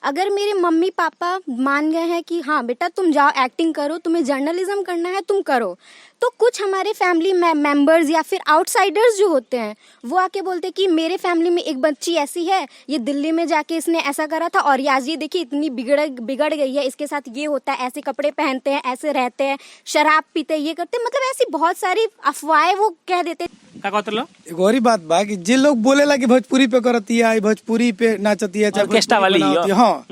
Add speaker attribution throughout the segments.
Speaker 1: अगर मेरे mummy papa मान गए हैं कि हाँ बेटा तुम जाओ एक्टिंग करो, तुम्हें जर्नलिज्म करना है तुम करो, तो कुछ हमारे फैमिली मेंबर्स या फिर आउटसाइडर्स जो होते हैं वो आके बोलते कि मेरे फैमिली में एक बच्ची ऐसी है, ये दिल्ली में जाके इसने ऐसा करा था और आज ये देखिए इतनी बिगड़ गई है, इसके साथ ये होता है, ऐसे कपड़े पहनते हैं, ऐसे रहते हैं, शराब पीते हैं, ये करते हैं, मतलब ऐसी बहुत सारी अफवाहें वो कह देते।
Speaker 2: एक और ही बात बा कि जे लोग बोलेला कि भोजपुरी पे करती है, भोजपुरी पे नाचती है, चाहे
Speaker 3: ऑर्केस्ट्रा वाली
Speaker 2: हाँ,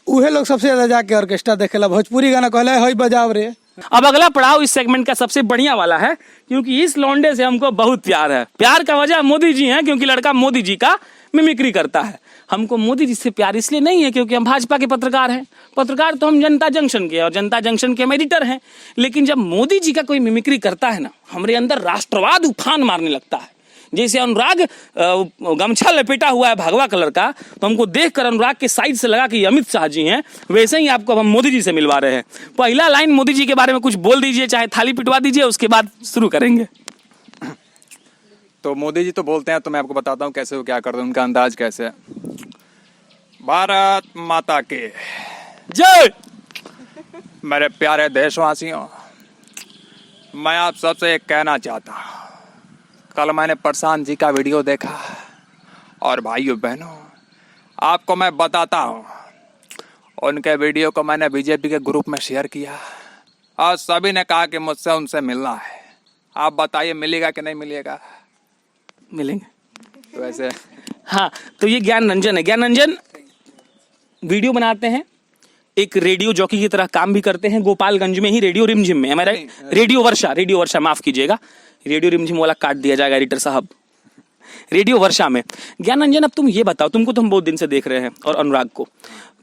Speaker 2: उहे लोग सबसे ज्यादा जाके ऑर्केस्ट्रा देखेला, भोजपुरी गाना कहला हई बजाव रे।
Speaker 3: अब अगला पड़ाव इस सेगमेंट का सबसे बढ़िया वाला है, क्योंकि इस लौंडे से हमको बहुत प्यार है। प्यार का वजह मोदी जी हैं, क्योंकि लड़का मोदी जी का मिमिक्री करता है। हमको मोदी जी से प्यार इसलिए नहीं है क्योंकि हम भाजपा के पत्रकार हैं। पत्रकार तो हम जनता जंक्शन के, और जनता जंक्शन के हम एडिटर हैं। लेकिन जब मोदी जी का कोई मिमिक्री करता है ना, हमारे अंदर राष्ट्रवाद उफान मारने लगता है। जैसे अनुराग गमछा लपेटा हुआ है भगवा कलर का, तो हमको देखकर अनुराग के साइड से लगा कि अमित शाह जी हैं, वैसे ही आपको हम मोदी जी से मिलवा रहे हैं। पहला लाइन मोदी जी के बारे में कुछ बोल दीजिए, चाहे थाली पिटवा दीजिए, उसके बाद शुरू करेंगे।
Speaker 4: तो मोदी जी तो बोलते हैं, तो मैं आपको बताता हूँ कैसे वो क्या करते हैं, उनका अंदाज कैसे है। भारत माता के
Speaker 3: जय।
Speaker 4: मेरे प्यारे देशवासियों, मैं आप सबसे एक कहना चाहता हूँ। कल मैंने प्रशांत जी का वीडियो देखा, और भाइयों बहनों आपको मैं बताता हूँ, उनके वीडियो को मैंने बीजेपी के ग्रुप में शेयर किया और सभी ने कहा कि मुझसे उनसे मिलना है। आप बताइए मिलेगा कि नहीं मिलेगा?
Speaker 3: मिलेंगे
Speaker 4: तो ऐसे
Speaker 3: हाँ, तो ये ज्ञान रंजन है। ज्ञान रंजन वीडियो बनाते हैं, एक रेडियो जॉकी की तरह काम भी करते हैं, गोपालगंज में ही रेडियो रिमझिम में, हमारा रेडियो वर्षा माफ कीजिएगा, रेडियो रिमझिम वाला काट दिया जाएगा एडिटर साहब, रेडियो वर्षा में। ज्ञान रंजन अब तुम ये बताओ, तुमको तो हम बहुत दिन से देख रहे हैं और अनुराग को,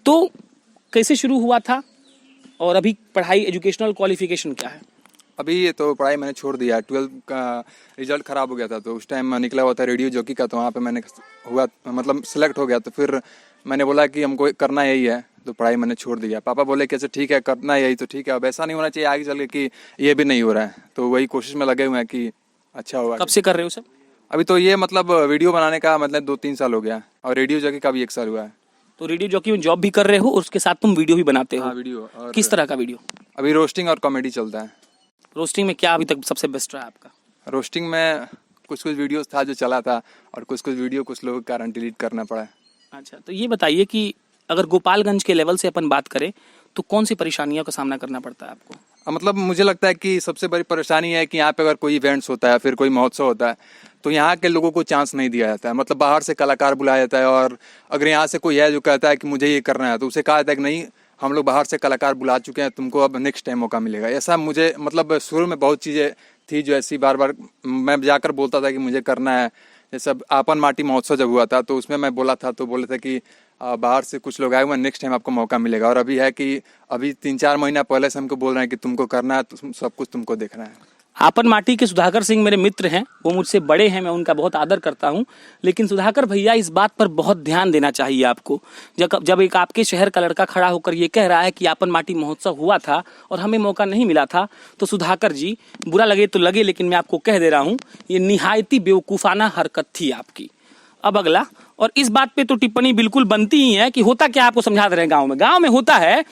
Speaker 3: तो कैसे शुरू हुआ था और अभी पढ़ाई एजुकेशनल क्वालिफिकेशन क्या है?
Speaker 4: अभी ये तो पढ़ाई मैंने छोड़ दिया, 12 का रिजल्ट खराब हो गया था, तो उस टाइम निकला हुआ था रेडियो जॉकी का, तो वहाँ पे मैंने हुआ, मतलब सिलेक्ट हो गया। तो फिर मैंने बोला कि हमको करना यही है, तो पढ़ाई मैंने छोड़ दिया। पापा बोले कि अच्छा ठीक है करना यही तो ठीक है, अब ऐसा नहीं होना चाहिए आगे चल के कि ये भी नहीं हो रहा है, तो वही कोशिश में लगे हुए हैं कि अच्छा होगा।
Speaker 3: कब से कर रहे हो सब?
Speaker 4: अभी तो ये मतलब वीडियो बनाने का मतलब 2-3 साल हो गया, और रेडियो जॉकी का भी 1 साल हुआ है।
Speaker 3: तो रेडियो जॉकी में जॉब भी कर रहे हो और उसके साथ तुम वीडियो भी बनाते हो?
Speaker 4: हाँ, वीडियो। और
Speaker 3: किस तरह का वीडियो?
Speaker 4: अभी रोस्टिंग और कॉमेडी चलता है।
Speaker 3: रोस्टिंग में क्या अभी तक सबसे बेस्ट रहा आपका?
Speaker 4: रोस्टिंग में कुछ वीडियोस था जो चला था, और कुछ वीडियो कुछ लोगों के कारण डिलीट करना पड़ा।
Speaker 3: अच्छा, तो ये बताइए कि अगर गोपालगंज के लेवल से अपन बात करें तो कौन सी परेशानियों का सामना करना पड़ता है आपको?
Speaker 4: मतलब मुझे लगता है कि सबसे बड़ी परेशानी है कि यहाँ पे अगर कोई इवेंट्स होता है, फिर कोई महोत्सव होता है, तो यहाँ के लोगों को चांस नहीं दिया जाता है। मतलब बाहर से कलाकार बुलाया जाता है, और अगर यहाँ से कोई है जो कहता है कि मुझे ये करना है, तो उसे कहा जाता है कि नहीं, हम लोग बाहर से कलाकार बुला चुके हैं, तुमको अब नेक्स्ट टाइम मौका मिलेगा। ऐसा मुझे मतलब शुरू में बहुत चीज़ें थी जो ऐसी बार बार मैं जाकर बोलता था कि मुझे करना है। जैसे आपन माटी महोत्सव जब हुआ था, तो उसमें मैं बोला था, तो बोले थे कि बाहर से कुछ लोग आए हुए, नेक्स्ट टाइम आपको मौका मिलेगा। और अभी है कि अभी 3-4 महीना पहले से हमको बोल रहे हैं कि तुमको करना है, तो सब कुछ तुमको देखना है।
Speaker 3: आपन माटी के सुधाकर सिंह मेरे मित्र हैं, वो मुझसे बड़े हैं, मैं उनका बहुत आदर करता हूं। लेकिन सुधाकर भैया, इस बात पर बहुत ध्यान देना चाहिए आपको। जब एक आपके शहर का लड़का खड़ा होकर ये कह रहा है कि आपन माटी महोत्सव हुआ था और हमें मौका नहीं मिला था, तो सुधाकर जी बुरा लगे तो लगे, लेकिन मैं आपको कह दे रहा हूँ, ये निहायती बेवकूफ़ाना हरकत थी आपकी। अब अगला, और इस बात पे तो टिप्पणी बिल्कुल बनती ही है कि होता क्या, आपको समझा दे रहे हैं। गाँव में होता है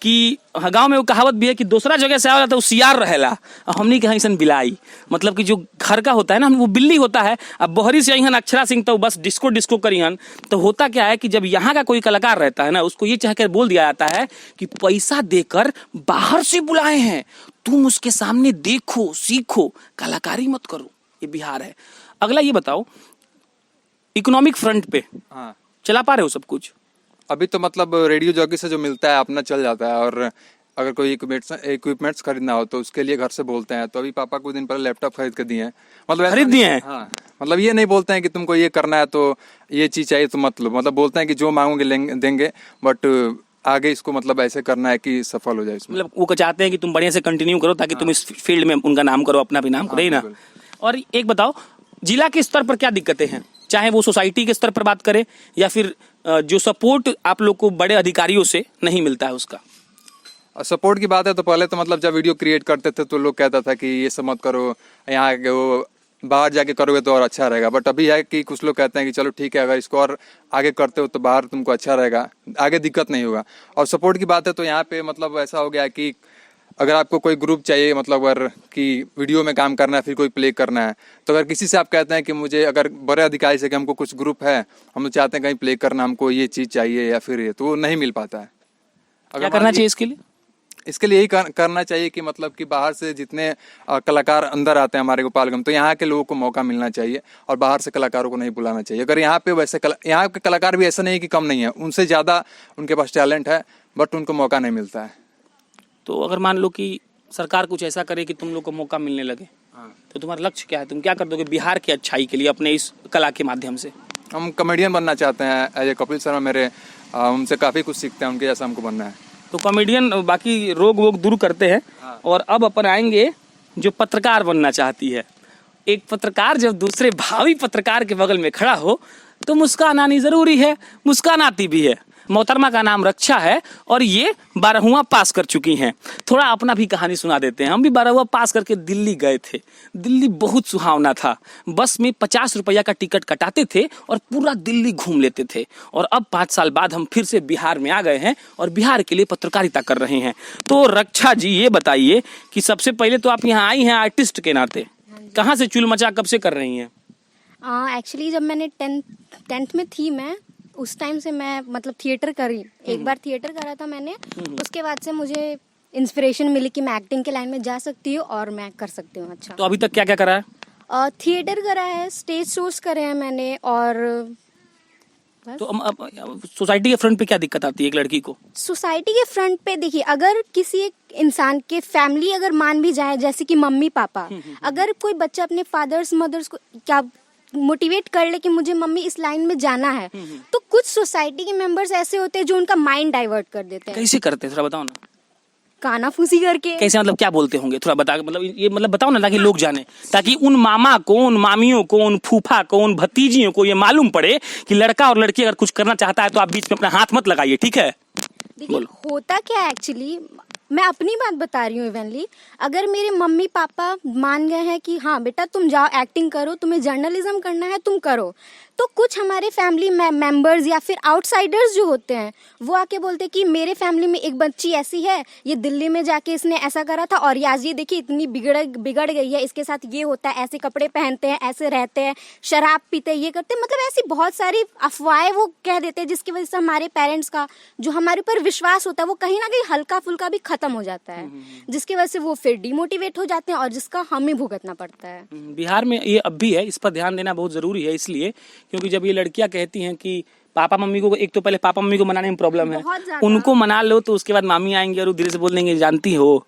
Speaker 3: कि गांव में वो कहावत भी है कि दूसरा जगह से आया तो सियार रहेला, हमनी के हईसन बिलाई। मतलब कि जो घर का होता है ना, वो बिल्ली होता है। अब बोहरी से अहन अक्षरा सिंह तो बस डिस्को करिहन। तो होता क्या है कि जब यहाँ का कोई कलाकार रहता है ना, उसको ये चाह कर बोल दिया जाता है कि पैसा देकर बाहर से बुलाए हैं, तुम उसके सामने देखो, सीखो, कलाकारी मत करो। ये बिहार है। अगला ये बताओ, इकोनॉमिक फ्रंट पे
Speaker 4: हाँ,
Speaker 3: चला पा रहे हो सब कुछ?
Speaker 4: अभी तो मतलब रेडियो जॉकी से जो मिलता है अपना चल जाता है, और अगर कोई इक्विपमेंट्स खरीदना हो तो उसके लिए घर से बोलते हैं। तो अभी पापा कुछ दिन पहले लैपटॉप खरीद के दिए हैं। मतलब
Speaker 3: खरीद दिए हैं?
Speaker 4: हाँ, मतलब ये नहीं बोलते हैं कि तुमको ये करना है तो ये चीज़ चाहिए तो मत लो। मतलब बोलते हैं कि जो मांगोगे देंगे, बट आगे इसको मतलब ऐसे करना है कि सफल हो जाए इसमें।
Speaker 3: मतलब वो चाहते हैं कि तुम बढ़िया से कंटिन्यू करो, ताकि तुम इस फील्ड में उनका नाम करो, अपना भी नाम करो, ही ना। और एक बताओ, जिला के स्तर पर क्या दिक्कतें हैं? चाहे वो सोसाइटी के स्तर पर बात करें या फिर जो सपोर्ट आप लोग को बड़े अधिकारियों से नहीं मिलता है उसका।
Speaker 4: सपोर्ट की बात है तो पहले तो मतलब जब वीडियो क्रिएट करते थे तो लोग कहता था कि ये सब मत करो, यहाँ के वो बाहर जाके करोगे तो और अच्छा रहेगा। बट अभी है कि कुछ लोग कहते हैं कि चलो ठीक है, अगर इसको और आगे करते हो तो बाहर तुमको अच्छा रहेगा, आगे दिक्कत नहीं होगा। और सपोर्ट की बात है तो यहाँ पे मतलब ऐसा हो गया है कि अगर आपको कोई ग्रुप चाहिए, मतलब अगर कि वीडियो में काम करना है, फिर कोई प्ले करना है, तो अगर किसी से आप कहते हैं कि मुझे, अगर बड़े अधिकारी से कि हमको कुछ ग्रुप है, हम लोग चाहते हैं कहीं प्ले करना, हमको ये चीज़ चाहिए या फिर ये, तो वो नहीं मिल पाता है।
Speaker 3: क्या करना चाहिए इसके लिए?
Speaker 4: इसके लिए यही करना चाहिए कि मतलब कि बाहर से जितने कलाकार अंदर आते हैं हमारे गोपालगंज, तो यहाँ के लोगों को मौका मिलना चाहिए और बाहर से कलाकारों को नहीं बुलाना चाहिए। अगर यहाँ पे वैसे यहाँ के कलाकार भी ऐसा नहीं है कि कम नहीं है, उनसे ज़्यादा उनके पास टैलेंट है, बट उनको मौका नहीं मिलता है।
Speaker 3: तो अगर मान लो कि सरकार कुछ ऐसा करे कि तुम लोग को मौका मिलने लगे, तो तुम्हारा लक्ष्य क्या है? तुम क्या कर दोगे बिहार की अच्छाई के लिए अपने इस कला के माध्यम से?
Speaker 4: हम कॉमेडियन बनना चाहते हैं। एज ए कपिल शर्मा मेरे, उनसे काफ़ी कुछ सीखते हैं, उनके जैसा हमको बनना है।
Speaker 3: तो कॉमेडियन बाकी रोग वोग दूर करते हैं, और अब अपन आएंगे जो पत्रकार बनना चाहती है। एक पत्रकार जब दूसरे भावी पत्रकार के बगल में खड़ा हो तो मुस्कान आनी जरूरी है, मुस्कान आती भी है। मोहतरमा का नाम रक्षा है और ये 12वां पास कर चुकी हैं। थोड़ा अपना भी कहानी सुना देते हैं। हम भी 12वां पास करके दिल्ली गए थे। दिल्ली बहुत सुहावना था। बस में 50 रुपया का टिकट कटाते थे और पूरा दिल्ली घूम लेते थे। और अब 5 साल बाद हम फिर से बिहार में आ गए हैं और बिहार के लिए पत्रकारिता कर रहे हैं। तो रक्षा जी ये बताइए कि सबसे पहले तो आप यहाँ आई हैं आर्टिस्ट के नाते, कहाँ से चुल मचा कब से कर रही हैं?
Speaker 1: एक्चुअली जब मैंने टेंथ में थी मैं, उस टाइम से मैं मतलब थिएटर करी। एक बार थिएटर करा था मैंने, उसके बाद से मुझे इंस्पिरेशन मिली कि मैं एक्टिंग के लाइन में जा सकती हूँ और मैं कर सकती हूँ अच्छा।
Speaker 3: तो अभी तक क्या क्या करा है?
Speaker 1: थिएटर करा है, स्टेज शोज करे हैं मैंने, और
Speaker 3: तो अब सोसाइटी के फ्रंट पे क्या दिक्कत आती है एक लड़की को?
Speaker 1: सोसाइटी के फ्रंट पे देखिए, अगर किसी एक इंसान के फैमिली अगर मान भी जाए, जैसे कि मम्मी पापा, अगर कोई बच्चा अपने फादर्स मदर्स को क्या मोटिवेट कर ले कि मुझे मम्मी इस लाइन में जाना है, तो कुछ सोसाइटी के मेंबर्स ऐसे होते हैं जो उनका माइंड डाइवर्ट कर देते हैं।
Speaker 3: कैसे करते हैं थोड़ा बताओ ना।
Speaker 1: कानाफूसी करके।
Speaker 3: कैसे मतलब क्या बोलते होंगे थोड़ा बता, मतलब ये मतलब बताओ ना, ताकि लोग जाने, ताकि उन मामा को, उन मामियों को, उन फूफा को, उन भतीजियों को ये मालूम पड़े कि लड़का और लड़की अगर कुछ करना चाहता है तो आप बीच में अपना हाथ मत लगाइए, ठीक है?
Speaker 1: देखिए होता क्या है एक्चुअली, मैं अपनी बात बता रही हूँ इवनली, अगर मेरे मम्मी पापा मान गए हैं कि हाँ बेटा तुम जाओ एक्टिंग करो, तुम्हें जर्नलिज्म करना है तुम करो, तो कुछ हमारे फैमिली मेंबर्स या फिर आउटसाइडर्स जो होते हैं वो आके बोलते हैं कि मेरे फैमिली में एक बच्ची ऐसी है, ये दिल्ली में जाके इसने ऐसा करा था और आज ये देखिए इतनी बिगड़ गई है, इसके साथ ये होता है, ऐसे कपड़े पहनते हैं, ऐसे रहते हैं, शराब पीते हैं, ये करते हैं, मतलब ऐसी बहुत सारी अफवाहें वो कह देते हैं, जिसकी वजह से हमारे पेरेंट्स का जो हमारे ऊपर विश्वास होता है वो कहीं ना कहीं हल्का फुल्का भी खत्म हो जाता है, जिसकी वजह से वो फिर डिमोटिवेट हो जाते हैं और जिसका हमें भुगतना पड़ता है।
Speaker 3: बिहार में ये अब भी है, इस पर ध्यान देना बहुत जरूरी है, इसलिए क्योंकि जब ये लड़कियां कहती हैं कि पापा मम्मी को, एक तो पहले पापा मम्मी को मनाने में प्रॉब्लम है, उनको मना लो तो उसके बाद मामी आएंगे और धीरे से बोल देंगे जानती हो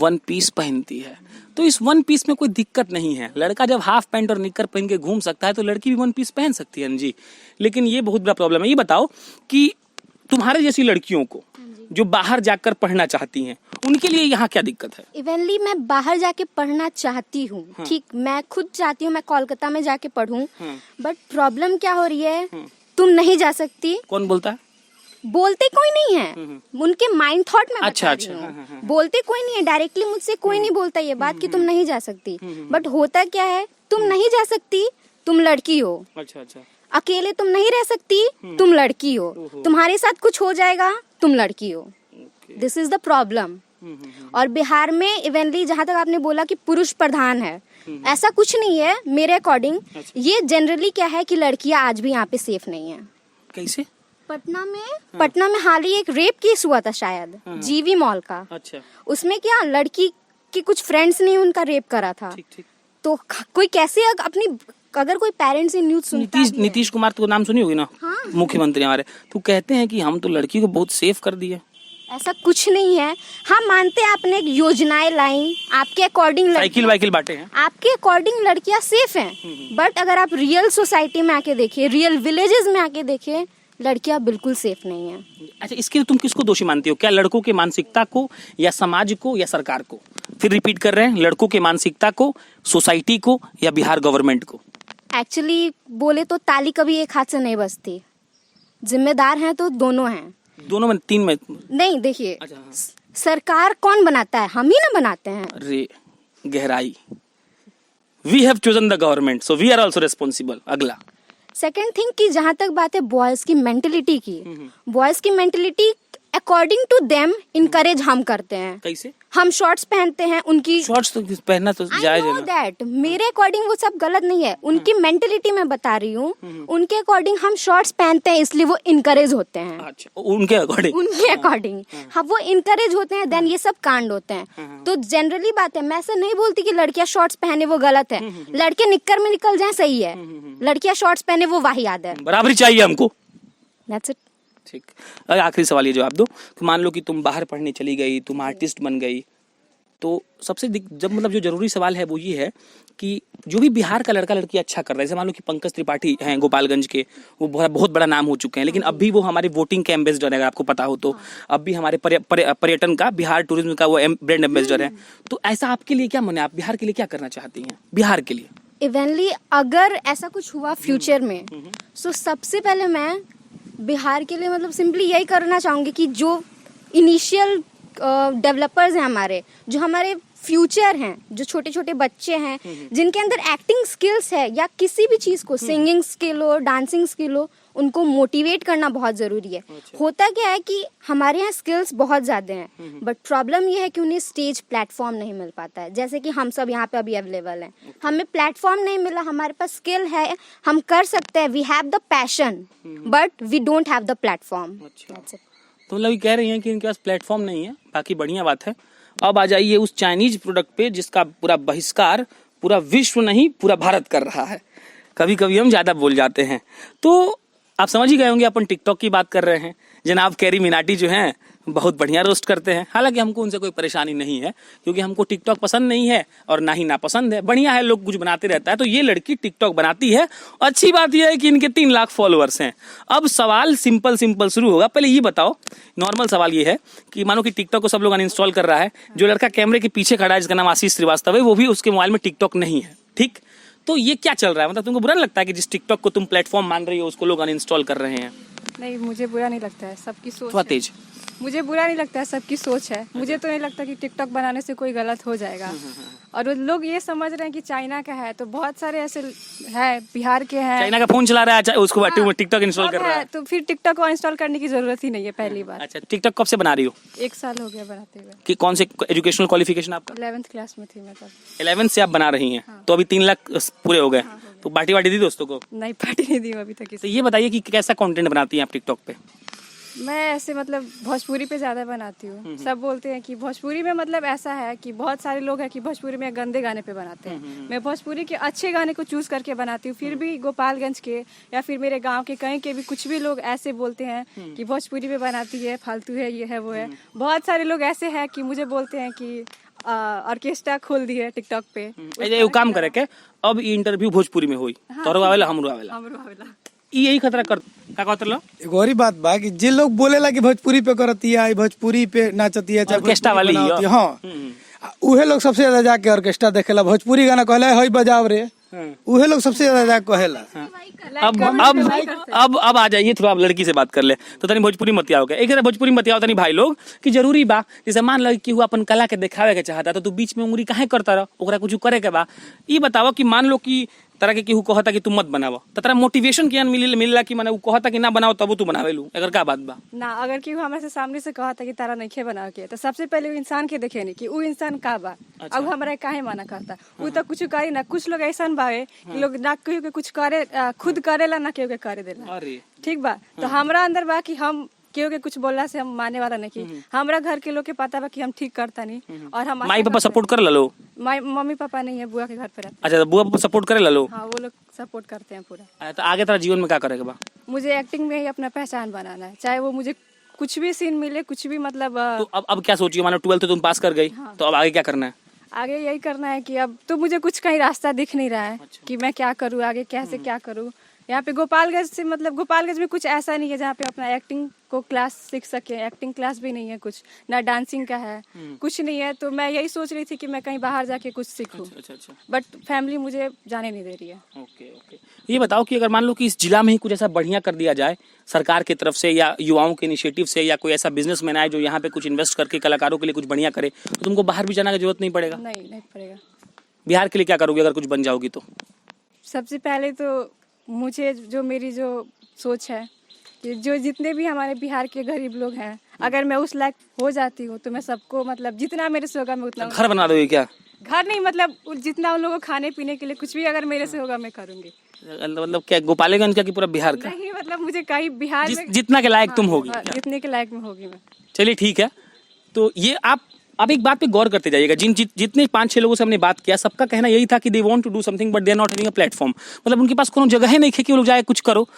Speaker 3: 1 पीस पहनती है, तो इस 1 पीस में कोई दिक्कत नहीं है। लड़का जब हाफ पैंट और निक्कर पहन के घूम सकता है तो लड़की भी 1 पीस पहन सकती है जी। लेकिन ये बहुत बड़ा प्रॉब्लम है। ये बताओ कि तुम्हारे जैसी लड़कियों को जो बाहर जाकर पढ़ना चाहती हैं उनके लिए यहाँ क्या दिक्कत है?
Speaker 1: इवेंटली मैं बाहर जाके पढ़ना चाहती हूँ, ठीक, मैं खुद चाहती हूँ मैं कोलकाता में जाके पढ़ूं, बट प्रॉब्लम क्या हो रही है, तुम नहीं जा सकती।
Speaker 3: कौन बोलता है?
Speaker 1: बोलते कोई नहीं है, उनके माइंड थॉट में
Speaker 3: अच्छा,
Speaker 1: बता रही हूँ। बोलते कोई नहीं है, डायरेक्टली मुझसे कोई नहीं बोलता ये बात कि तुम नहीं जा सकती, बट होता क्या है, तुम नहीं जा सकती, तुम लड़की हो,
Speaker 3: अच्छा अच्छा,
Speaker 1: अकेले तुम नहीं रह सकती, तुम लड़की हो, तुम्हारे साथ कुछ हो जाएगा, तुम लड़की हो, दिस इज द प्रॉब्लम। और बिहार में इवेंटली जहाँ तक आपने बोला कि पुरुष प्रधान है, ऐसा कुछ नहीं है मेरे अकॉर्डिंग। ये जनरली क्या है कि लड़कियां आज भी यहाँ पे सेफ नहीं है।
Speaker 3: कैसे?
Speaker 1: पटना में हाल ही एक रेप केस हुआ था शायद, जीवी मॉल का।
Speaker 3: अच्छा,
Speaker 1: उसमें क्या लड़की के कुछ फ्रेंड्स ने उनका रेप करा था।
Speaker 3: ठीक ठीक।
Speaker 1: तो कोई कैसे अगर कोई पेरेंट्स से न्यूज सुनता भी है,
Speaker 3: नीतीश कुमार तो नाम सुनी होगी ना,
Speaker 1: हाँ।
Speaker 3: मुख्यमंत्री हमारे, तो कहते हैं कि हम तो लड़की को बहुत सेफ कर दिए।
Speaker 1: ऐसा कुछ नहीं है। हम मानते हैं आपने एक योजनाएं लाई, आपके अकॉर्डिंग
Speaker 3: साइकिल वाइकिल बांटे हैं,
Speaker 1: आपके अकॉर्डिंग लड़कियां सेफ हैं, बट अगर आप रियल सोसाइटी में आके देखिए, रियल विलेजेस में आके देखिए, लड़कियां बिल्कुल सेफ नहीं है।
Speaker 3: अच्छा, इसके लिए तुम किसको दोषी मानती हो? क्या लड़कों की मानसिकता को, या समाज को, या सरकार को? फिर रिपीट कर रहे हैं, लड़कों की मानसिकता को, सोसाइटी को, या बिहार गवर्नमेंट को?
Speaker 1: एक्चुअली बोले तो ताली कभी एक हाथ से नहीं बजती, जिम्मेदार हैं तो दोनों हैं।
Speaker 3: दोनों में, 3 में
Speaker 1: नहीं, देखिए
Speaker 3: अच्छा, हाँ।
Speaker 1: सरकार कौन बनाता है, हम ही ना बनाते हैं।
Speaker 3: अरे गहराई, we have chosen the government, so we are also responsible. अगला
Speaker 1: सेकेंड थिंग कि जहां तक बात है बॉयज की मेंटेलिटी की, बॉयज की mentality according to them encourage हम करते हैं।
Speaker 3: कैसे?
Speaker 1: हम शॉर्ट्स पहनते हैं, उनकी
Speaker 3: शॉर्ट्स तो पहनना तो
Speaker 1: आई
Speaker 3: जायज है
Speaker 1: नो
Speaker 3: ना।
Speaker 1: दैट, मेरे अकॉर्डिंग वो सब गलत नहीं है, उनकी मेंटेलिटी मैं बता रही हूँ। उनके अकॉर्डिंग हम शॉर्ट्स पहनते हैं इसलिए वो इनकरेज होते हैं।
Speaker 3: अच्छा, उनके अकॉर्डिंग
Speaker 1: उनके अकॉर्डिंग हाँ वो इनकरेज होते हैं, देन ये सब कांड होते हैं। तो जनरली बात है, मैं ऐसा नहीं बोलती कि लड़कियां शॉर्ट्स पहने वो गलत है, लड़के निक्कर में निकल जाए सही है, लड़कियां शॉर्ट्स पहने वो वाहियात है।
Speaker 3: बराबरी चाहिए हमको।
Speaker 1: That's it.
Speaker 3: ठीक। अगर आखिरी सवाल ये जवाब दो कि मान लो कि तुम बाहर पढ़ने चली गई, तुम आर्टिस्ट बन गई, तो सबसे जब मतलब जो जरूरी सवाल है वो ये है कि जो भी बिहार का लड़का लड़की अच्छा कर रहा है, जैसे मान लो कि पंकज त्रिपाठी हैं गोपालगंज के, वो बहुत बड़ा नाम हो चुके हैं, लेकिन अब भी वो हमारे वोटिंग के एम्बेसडर है, अगर आपको पता हो तो। अब भी हमारे पर्यटन का, बिहार टूरिज्म का वो ब्रांड एम्बेसडर है। तो ऐसा आपके लिए क्या मन है, आप बिहार के लिए क्या करना चाहती हैं, बिहार के लिए?
Speaker 1: इवेंटली अगर ऐसा कुछ हुआ फ्यूचर में, तो सबसे पहले मैं बिहार के लिए मतलब सिंपली यही करना चाहूंगी कि जो इनिशियल डेवलपर्स हैं हमारे, जो हमारे फ्यूचर हैं, जो छोटे छोटे बच्चे हैं जिनके अंदर एक्टिंग स्किल्स है या किसी भी चीज़ को, सिंगिंग स्किल हो, डांसिंग स्किल हो, उनको मोटिवेट करना बहुत ज़रूरी है। होता क्या है कि हमारे यहाँ स्किल्स बहुत ज़्यादा हैं, बट प्रॉब्लम ये है कि उन्हें स्टेज प्लेटफॉर्म नहीं मिल पाता है। जैसे कि हम सब यहाँ पे अभी अवेलेबल हैं, हमें प्लेटफॉर्म नहीं मिला, हमारे पास स्किल है, हम कर सकते हैं, we have the passion, but we don't have the platform.
Speaker 3: तो मतलब ये कह रही हैं कि इनके पास प्लेटफॉर्म नहीं है, बाकी बढ़िया बात है। अब आ जाइए उस चाइनीज प्रोडक्ट पे जिसका पूरा बहिष्कार पूरा विश्व नहीं पूरा भारत कर रहा है। कभी कभी हम ज्यादा बोल जाते हैं। तो आप समझ ही गए होंगे अपन टिकटॉक की बात कर रहे हैं। जनाब कैरी मिनाटी जो हैं बहुत बढ़िया रोस्ट करते हैं, हालांकि हमको उनसे कोई परेशानी नहीं है क्योंकि हमको टिकटॉक पसंद नहीं है और ना ही नापसंद है। बढ़िया है, लोग कुछ बनाते रहता है। तो ये लड़की टिकटॉक बनाती है। अच्छी बात यह है कि इनके 3 लाख फॉलोअर्स हैं। अब सवाल सिंपल शुरू होगा। पहले ये बताओ, नॉर्मल सवाल ये है कि मानो कि टिकटॉक को सब लोग अनइंस्टॉल कर रहा है, जो लड़का कैमरे के पीछे खड़ा है जिसका नाम आशीष श्रीवास्तव है, वो भी उसके मोबाइल में टिकटॉक नहीं है, ठीक? तो ये क्या चल रहा है? मतलब तुमको बुरा नहीं लगता है कि जिस टिकटॉक को तुम प्लेटफॉर्म मान रही हो उसको लोग अनइंस्टॉल कर रहे हैं?
Speaker 5: नहीं, मुझे बुरा नहीं लगता है, सबकी सोच
Speaker 3: थोड़ा
Speaker 5: है।
Speaker 3: तेज।
Speaker 5: मुझे बुरा नहीं लगता है, सबकी सोच है। मुझे तो नहीं लगता कि टिकटॉक बनाने से कोई गलत हो जाएगा। और वो लोग ये समझ रहे हैं कि चाइना का है, तो बहुत सारे ऐसे है बिहार के हैं,
Speaker 3: चाइना का फोन चला रहा है, उसको टिकटॉक इंस्टॉल
Speaker 5: अब
Speaker 3: कर रहा है।
Speaker 5: तो फिर टिकटॉक को इंस्टॉल करने की जरूरत ही नहीं है। पहली बार
Speaker 3: अच्छा, टिकटॉक कब से बना रही हो?
Speaker 5: 1 साल हो गया बनाते हुए।
Speaker 3: कि कौन से एजुकेशनल क्वालिफिकेशन आपका?
Speaker 5: 11th क्लास में थी मैं तब।
Speaker 3: 11th से आप बना रही हैं। तो अभी 3 लाख पूरे हो गए। तो पार्टी वार्टी दी दोस्तों को?
Speaker 5: नहीं, पार्टी नहीं दी अभी तक
Speaker 3: तो
Speaker 5: किसी।
Speaker 3: ये बताइए कि कैसा कंटेंट बनाती हैं आप टिकटॉक पे?
Speaker 5: मैं ऐसे मतलब भोजपुरी पे ज्यादा बनाती हूँ। सब बोलते हैं कि भोजपुरी में मतलब ऐसा है कि बहुत सारे लोग हैं कि भोजपुरी में गंदे गाने पे बनाते हैं। मैं भोजपुरी के अच्छे गाने को चूज करके बनाती हूँ। फिर भी गोपालगंज के या फिर मेरे गांव के कहीं के भी कुछ भी लोग ऐसे बोलते हैं कि भोजपुरी में बनाती है, फालतू है, ये है वो है। बहुत सारे लोग ऐसे हैं कि मुझे बोलते हैं कि ऑर्केस्ट्रा खोल दी है टिकटॉक पे।
Speaker 3: ये काम करे के अब ये इंटरव्यू भोजपुरी में होई, तोरो आवेला हमरो आवेला,
Speaker 5: हमरो आवेला।
Speaker 3: यही खतरा कर का कहत लो।
Speaker 2: एगो और ही बात बा कि जे लोग बोलेला कि भोजपुरी पे करती है, भोजपुरी पे नाचती है, चाहे
Speaker 3: ऑर्केस्ट्रा
Speaker 2: भोजपुरी
Speaker 3: वाली
Speaker 2: बनावती है,
Speaker 3: ही
Speaker 2: हाँ, उहे लोग सबसे ज्यादा जाके ऑर्केस्ट्रा देखेला। भोजपुरी गाना कहला हई बजाव रे, उहे लोग सबसे ज्यादा जाके कहेला।
Speaker 3: अब आ जाइए, थोड़ा आप लड़की से बात कर ले तो तनी भोजपुरी मतिया हो गया। एक भोजपुरी मतिया तनी भाई लोग कि जरूरी बा, जैसे मान लो कि वो अपन कला के दिखावे के चाहता तो तू बीच में उंगली काहे करता रह, ओकरा कुछ करे के बा। ये बताओ कि मान लो कि तरह के केहू कहता कि तू मत बनावा, तो तेरा मोटिवेशन किया मिलला कि माने वो कहता कि ना बनाओ तब तू बनावे लू, अगर का बात बा
Speaker 5: ना। अगर केहू हमरा से सामने से कहता कि तारा नहीं बना के, तो सबसे पहले वो इंसान के देखे नहीं कि वो इंसान का बा। अब हमरा काहे माना कहता, वो तो कुछ करी ना। कुछ लोग ऐसा बावे कि लोग ना केहू के कुछ करे, खुद करेला ना केहू के करे देला।
Speaker 3: अरे
Speaker 5: ठीक बा, तो हमरा अंदर बा कि हम केहू के कुछ बोलला से हम माने वाला नहीं। कि हमरा घर के लोग के पता बा कि हम ठीक करता नहीं। और हम
Speaker 3: माई पापा सपोर्ट कर लो?
Speaker 5: मम्मी पापा नहीं है, बुआ के घर पे रहते।
Speaker 3: अच्छा, बुआ पापा सपोर्ट करे लो?
Speaker 5: हाँ, वो लोग सपोर्ट करते हैं पूरा।
Speaker 3: तो आगे तेरा जीवन में क्या करेगा बा?
Speaker 5: मुझे एक्टिंग में ही अपना पहचान बनाना है, चाहे वो मुझे कुछ भी सीन मिले, कुछ भी मतलब।
Speaker 3: तो अब क्या सोचिए, मानो 12th तो तुम पास कर गई, तो अब आगे क्या करना है?
Speaker 5: आगे यही करना है कि अब तो मुझे कुछ कहीं रास्ता दिख नहीं रहा है कि मैं क्या करूँ आगे, कैसे क्या करूँ। यहाँ पे गोपालगंज से मतलब गोपालगंज में कुछ ऐसा नहीं है जहाँ पे अपना एक्टिंग को क्लास सीख सके। एक्टिंग क्लास भी नहीं है, कुछ ना डांसिंग का है, कुछ नहीं है। तो मैं यही सोच रही थी कि मैं कहीं बाहर जाके कुछ सीखूं।
Speaker 3: अच्छा।
Speaker 5: बट फैमिली मुझे जाने नहीं दे रही है।
Speaker 3: ओके। ये बताओ कि अगर मान लो कि इस जिला में ही कुछ ऐसा बढ़िया कर दिया जाए सरकार की तरफ से या युवाओं के इनिशिएटिव से, या कोई ऐसा बिजनेसमैन आए जो यहाँ पे कुछ इन्वेस्ट करके कलाकारों के लिए कुछ बढ़िया करे, तो तुमको बाहर भी जाने की जरूरत नहीं पड़ेगा?
Speaker 5: नहीं पड़ेगा।
Speaker 3: बिहार के लिए क्या करोगे अगर कुछ बन जाओगी तो?
Speaker 5: सबसे पहले तो मुझे जो मेरी जो सोच है कि जो जितने भी हमारे बिहार के गरीब लोग हैं, अगर मैं उस लायक हो जाती हूँ तो मैं सबको मतलब जितना मेरे से होगा मैं उतना
Speaker 3: घर बना दोगे क्या?
Speaker 5: घर नहीं मतलब जितना उन लोगों को खाने पीने के लिए कुछ भी अगर मेरे से होगा मैं करूँगी।
Speaker 3: मतलब क्या गोपालगंज का कि पूरा बिहार का?
Speaker 5: नहीं मतलब मुझे कहीं बिहार में
Speaker 3: जितना के लायक तुम होगी।
Speaker 5: हाँ, जितने के लायक में होगी मैं।
Speaker 3: चलिए ठीक है। तो ये आप एक बात पे गौर करते जाइएगा। जितने 5-6 लोगों से हमने बात किया, सबका कहना यही था कि they want to do something but they are not having a platform. मतलब उनके पास कोनो जगह ही नहीं है कि वो लोग जाए कुछ करो।